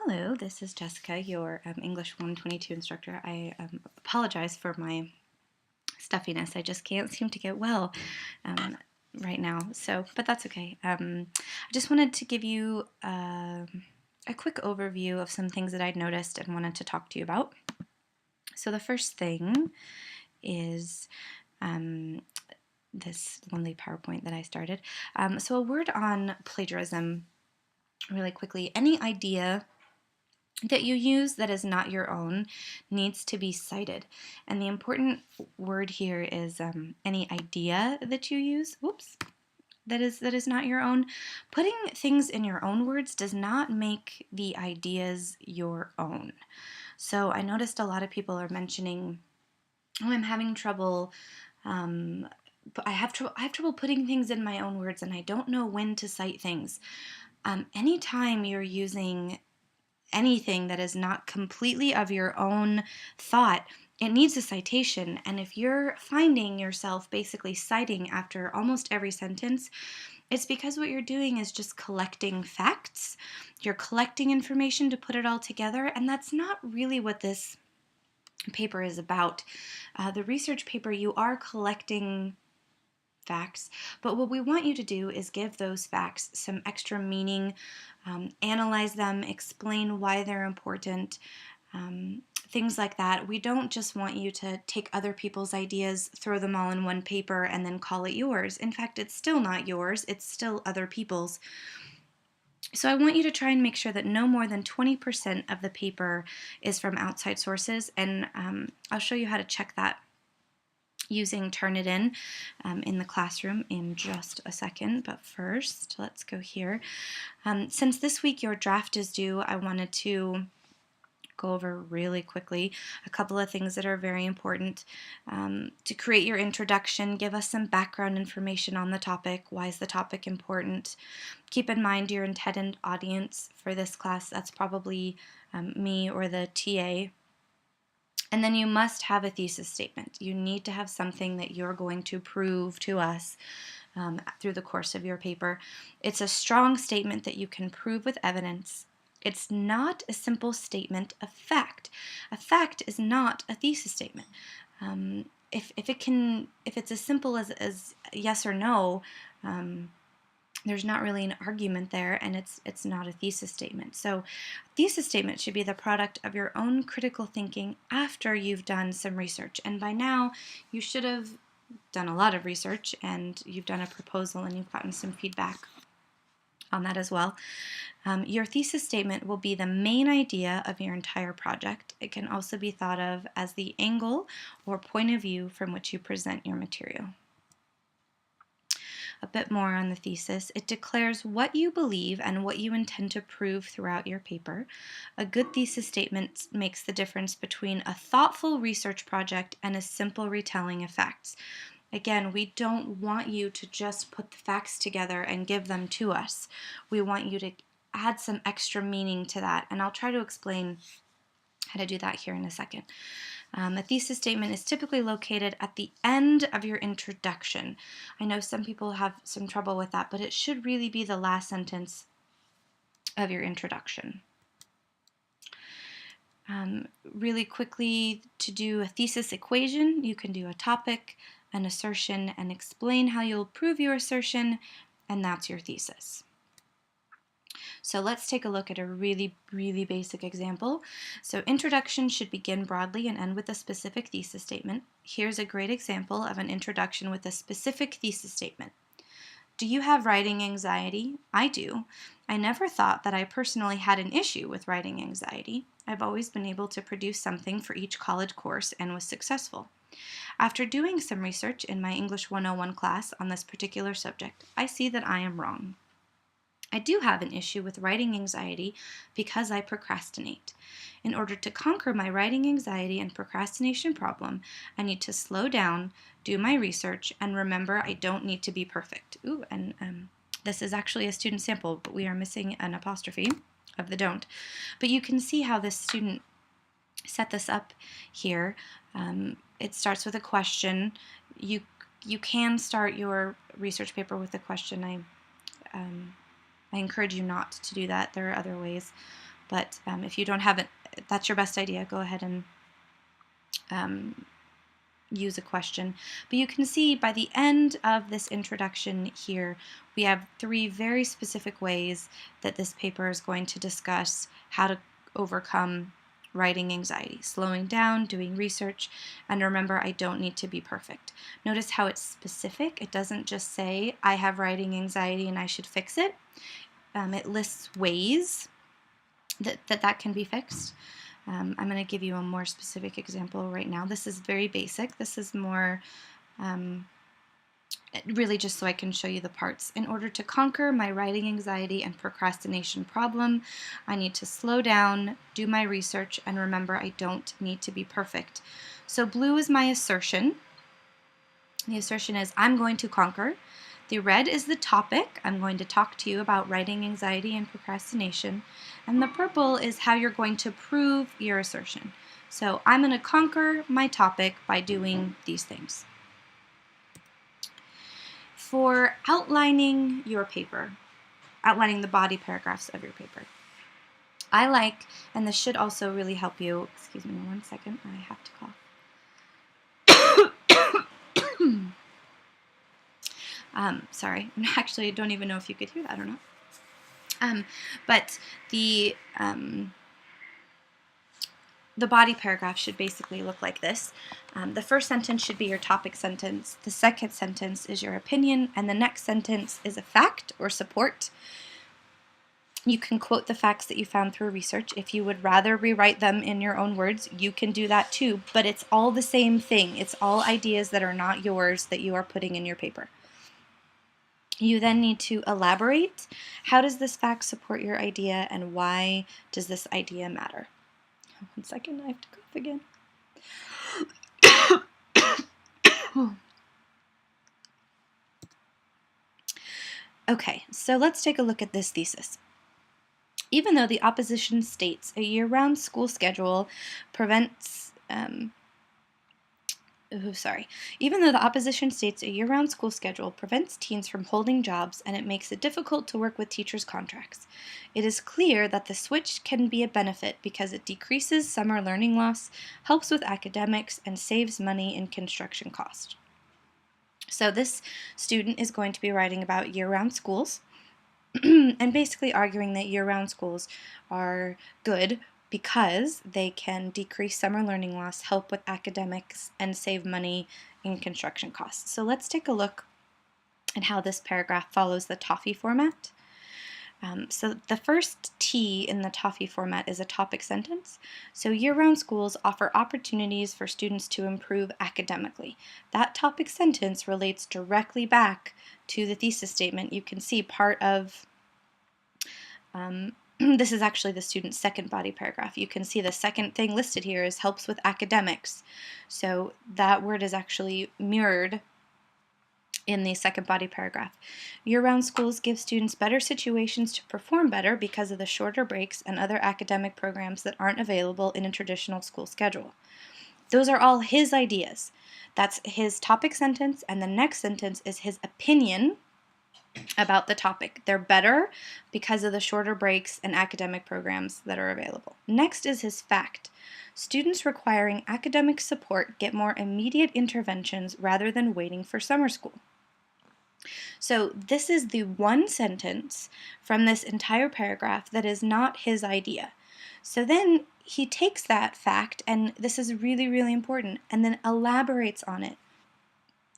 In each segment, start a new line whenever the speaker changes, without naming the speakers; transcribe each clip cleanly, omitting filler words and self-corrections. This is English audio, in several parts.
Hello, this is Jessica, your English 122 instructor. I apologize for my stuffiness. I just can't seem to get well right now, but that's okay. I just wanted to give you a quick overview of some things that I'd noticed and wanted to talk to you about. So the first thing is this lonely PowerPoint that I started. So a word on plagiarism really quickly. Any idea that you use that is not your own needs to be cited. And the important word here is any idea that you use, that is not your own. Putting things in your own words does not make the ideas your own. So I noticed a lot of people are mentioning, oh, I'm having trouble, I have trouble putting things in my own words and I don't know when to cite things. Anytime you're using anything that is not completely of your own thought, it needs a citation. And if you're finding yourself basically citing after almost every sentence, it's because what you're doing is just collecting facts. You're collecting information to put it all together, and that's not really what this paper is about. The research paper, you are collecting facts, but what we want you to do is give those facts some extra meaning, analyze them, explain why they're important, things like that. We don't just want you to take other people's ideas, throw them all in one paper, and then call it yours. In fact, it's still not yours, it's still other people's. So I want you to try and make sure that no more than 20% of the paper is from outside sources, and I'll show you how to check that using Turnitin in the classroom in just a second. But first, let's go here. Since this week your draft is due, I wanted to go over really quickly a couple of things that are very important. To create your introduction, give us some background information on the topic. Why is the topic important? Keep in mind your intended audience for this class. That's probably me or the TA. And then you must have a thesis statement. You need to have something that you're going to prove to us through the course of your paper. It's a strong statement that you can prove with evidence. It's not a simple statement of fact. A fact is not a thesis statement. If it's as simple as yes or no, there's not really an argument there, and it's not a thesis statement. So a thesis statement should be the product of your own critical thinking after you've done some research. And by now, you should have done a lot of research, and you've done a proposal, and you've gotten some feedback on that as well. Your thesis statement will be the main idea of your entire project. It can also be thought of as the angle or point of view from which you present your material. A bit more on the thesis. It declares what you believe and what you intend to prove throughout your paper. A good thesis statement makes the difference between a thoughtful research project and a simple retelling of facts. Again, we don't want you to just put the facts together and give them to us. We want you to add some extra meaning to that, and I'll try to explain how to do that here in a second. A thesis statement is typically located at the end of your introduction. I know some people have some trouble with that, but it should really be the last sentence of your introduction. Really quickly, to do a thesis equation, you can do a topic, an assertion, and explain how you'll prove your assertion, and that's your thesis. So let's take a look at a really, really basic example. So introduction should begin broadly and end with a specific thesis statement. Here's a great example of an introduction with a specific thesis statement. Do you have writing anxiety? I do. I never thought that I personally had an issue with writing anxiety. I've always been able to produce something for each college course and was successful. After doing some research in my English 101 class on this particular subject, I see that I am wrong. I do have an issue with writing anxiety because I procrastinate. In order to conquer my writing anxiety and procrastination problem, I need to slow down, do my research, and remember I don't need to be perfect. This is actually a student sample, but we are missing an apostrophe of the don't. But you can see how this student set this up here. It starts with a question. You can start your research paper with a question. I encourage you not to do that. There are other ways. But if you don't have it, that's your best idea. Go ahead and use a question. But you can see by the end of this introduction here, we have 3 very specific ways that this paper is going to discuss how to overcome writing anxiety: slowing down, doing research, and remember, I don't need to be perfect. Notice how it's specific. It doesn't just say, I have writing anxiety and I should fix it. It lists ways that can be fixed. I'm going to give you a more specific example right now. This is very basic. This is more really just so I can show you the parts. In order to conquer my writing anxiety and procrastination problem, I need to slow down, do my research, and remember I don't need to be perfect. So blue is my assertion. The assertion is, I'm going to conquer. The red is the topic. I'm going to talk to you about writing anxiety and procrastination. And the purple is how you're going to prove your assertion. So I'm going to conquer my topic by doing these things. For outlining your paper, outlining the body paragraphs of your paper, I like, and this should also really help you, excuse me 1 second, I have to cough. Sorry, actually I don't even know if you could hear that or not. But the body paragraph should basically look like this. The first sentence should be your topic sentence. The second sentence is your opinion, and the next sentence is a fact or support. You can quote the facts that you found through research. If you would rather rewrite them in your own words, you can do that too, but it's all the same thing. It's all ideas that are not yours that you are putting in your paper. You then need to elaborate. How does this fact support your idea, and why does this idea matter? 1 second, I have to cough again. Okay, so let's take a look at this thesis. Even though the opposition states a year-round school schedule prevents Even though the opposition states a year-round school schedule prevents teens from holding jobs and it makes it difficult to work with teachers' contracts, it is clear that the switch can be a benefit because it decreases summer learning loss, helps with academics, and saves money in construction costs. So this student is going to be writing about year-round schools and basically arguing that year-round schools are good because they can decrease summer learning loss, help with academics, and save money in construction costs. So let's take a look at how this paragraph follows the TOFFEE format. So the first T in the TOFFEE format is a topic sentence. So year-round schools offer opportunities for students to improve academically. That topic sentence relates directly back to the thesis statement. You can see part of this is actually the student's second body paragraph. You can see the second thing listed here is helps with academics. So that word is actually mirrored in the second body paragraph. Year-round schools give students better situations to perform better because of the shorter breaks and other academic programs that aren't available in a traditional school schedule. Those are all his ideas. That's his topic sentence, and the next sentence is his opinion about the topic. They're better because of the shorter breaks and academic programs that are available. Next is his fact. Students requiring academic support get more immediate interventions rather than waiting for summer school. So this is the one sentence from this entire paragraph that is not his idea. So then he takes that fact, and this is really, really important, and then elaborates on it,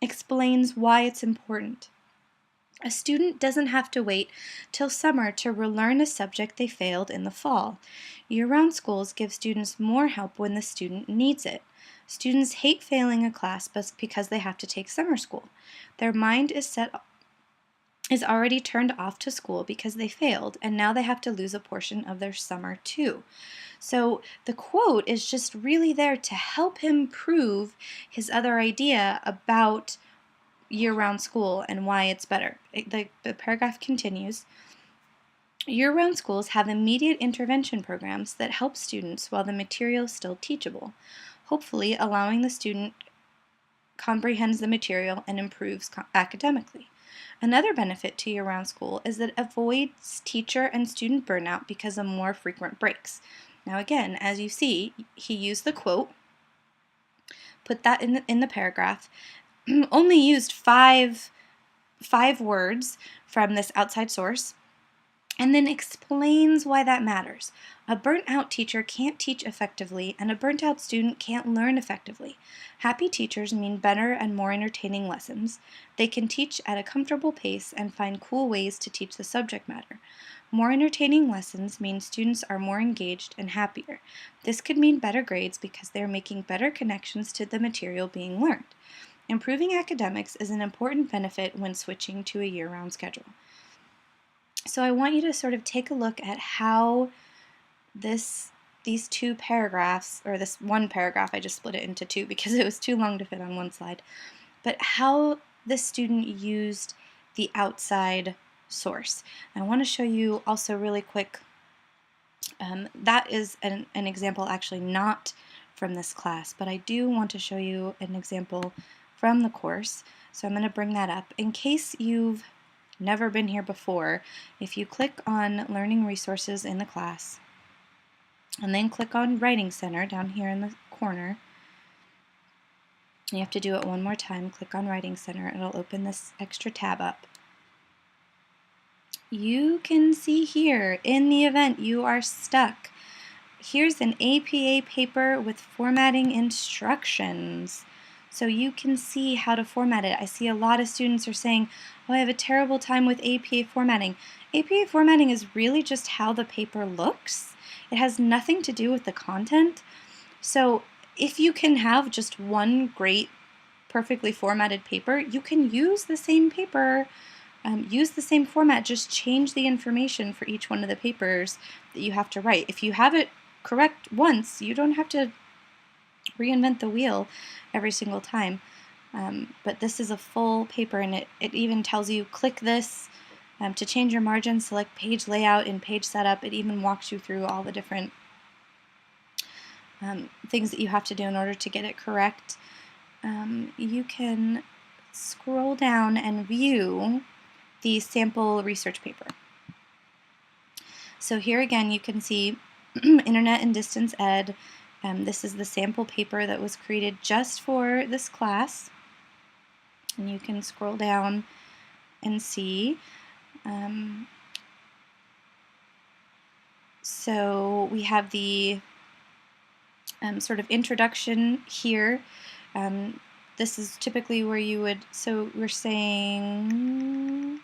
explains why it's important. A student doesn't have to wait till summer to relearn a subject they failed in the fall. Year-round schools give students more help when the student needs it. Students hate failing a class because they have to take summer school. Their mind is already turned off to school because they failed, and now they have to lose a portion of their summer too. So the quote is just really there to help him prove his other idea about year-round school and why it's better. The paragraph continues. Year-round schools have immediate intervention programs that help students while the material is still teachable, hopefully allowing the student comprehends the material and improves academically. Another benefit to year-round school is that it avoids teacher and student burnout because of more frequent breaks. Now again, as you see, he used the quote, put that in the paragraph, only used five words from this outside source, and then explains why that matters. A burnt-out teacher can't teach effectively, and a burnt-out student can't learn effectively. Happy teachers mean better and more entertaining lessons. They can teach at a comfortable pace and find cool ways to teach the subject matter. More entertaining lessons mean students are more engaged and happier. This could mean better grades because they're making better connections to the material being learned. Improving academics is an important benefit when switching to a year-round schedule. So I want you to sort of take a look at how these two paragraphs, or this one paragraph, I just split it into two because it was too long to fit on one slide, but how the student used the outside source. I want to show you also really quick, that is an example actually not from this class, but I do want to show you an example from the course. So I'm going to bring that up. In case you've never been here before, if you click on Learning Resources in the class, and then click on Writing Center down here in the corner, you have to do it one more time, click on Writing Center, it'll open this extra tab up. You can see here, in the event you are stuck, here's an APA paper with formatting instructions. So you can see how to format it. I see a lot of students are saying, oh, I have a terrible time with APA formatting. APA formatting is really just how the paper looks. It has nothing to do with the content. So if you can have just one great, perfectly formatted paper, you can use the same paper, use the same format, just change the information for each one of the papers that you have to write. If you have it correct once, you don't have to reinvent the wheel every single time. But this is a full paper, and it even tells you click this to change your margin, select page layout and page setup. It even walks you through all the different things that you have to do in order to get it correct. You can scroll down and view the sample research paper. So here again you can see Internet and Distance Ed. This is the sample paper that was created just for this class. And you can scroll down and see. So we have the sort of introduction here. This is typically where you would, so we're saying,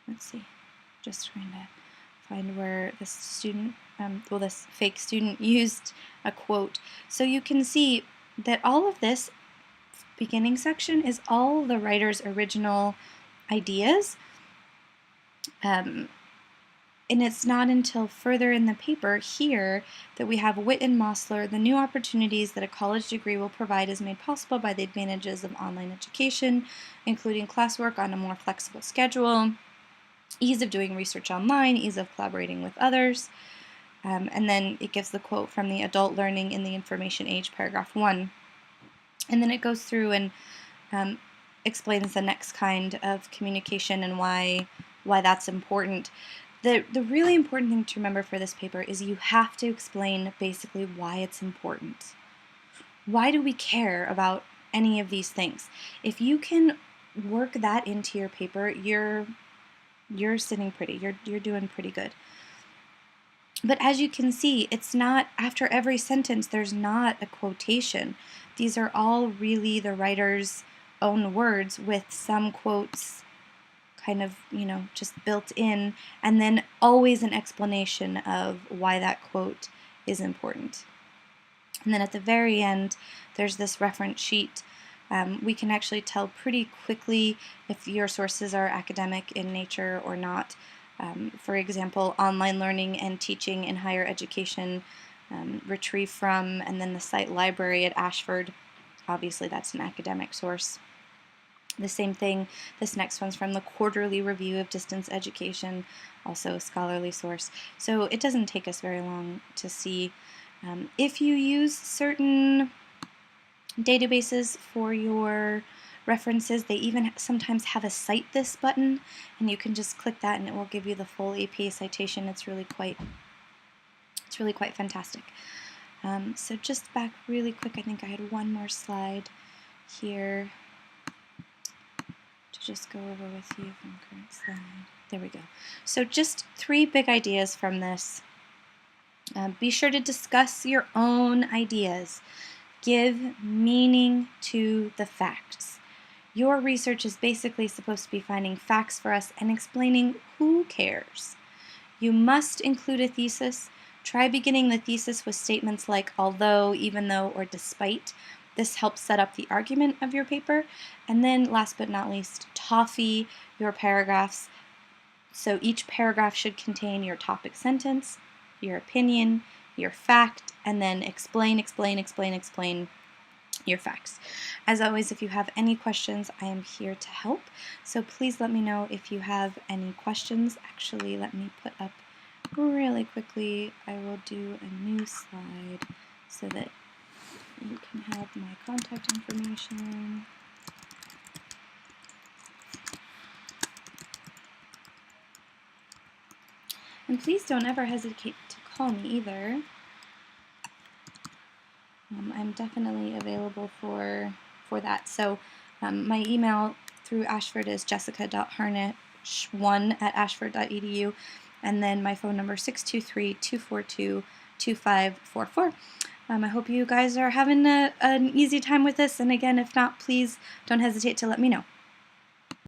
let's see, just trying to find where this student, this fake student used a quote. So you can see that all of this beginning section is all the writer's original ideas. And it's not until further in the paper here that we have Witt and Mosler, the new opportunities that a college degree will provide is made possible by the advantages of online education, including classwork on a more flexible schedule, ease of doing research online, ease of collaborating with others. And then it gives the quote from the Adult Learning in the Information Age, paragraph 1. And then it goes through and explains the next kind of communication and why that's important. The really important thing to remember for this paper is you have to explain basically why it's important. Why do we care about any of these things? If you can work that into your paper, you're sitting pretty. You're doing pretty good. But as you can see, it's not, after every sentence, there's not a quotation. These are all really the writer's own words with some quotes kind of, just built in, and then always an explanation of why that quote is important. And then at the very end, there's this reference sheet. We can actually tell pretty quickly if your sources are academic in nature or not. For example, online learning and teaching in higher education, retrieve from, and then the site library at Ashford. Obviously, that's an academic source. The same thing, this next one's from the Quarterly Review of Distance Education, also a scholarly source. So it doesn't take us very long to see. If you use certain databases for your references. They even sometimes have a Cite This button, and you can just click that and it will give you the full APA citation. It's really quite fantastic. So just back really quick, I think I had one more slide here to just go over with you from current slide. There we go. So just 3 big ideas from this. Be sure to discuss your own ideas. Give meaning to the facts. Your research is basically supposed to be finding facts for us and explaining who cares. You must include a thesis. Try beginning the thesis with statements like although, even though, or despite. This helps set up the argument of your paper. And then last but not least, TOFFEE your paragraphs. So each paragraph should contain your topic sentence, your opinion, your fact, and then explain your facts. As always, if you have any questions, I am here to help. So please let me know if you have any questions. Actually, let me put up really quickly, I will do a new slide so that you can have my contact information. And please don't ever hesitate to call me either. I'm definitely available for that. So my email through Ashford is jessica.harnish1@ashford.edu, and then my phone number 623-242-2544. I hope you guys are having an easy time with this, and again, if not, please don't hesitate to let me know.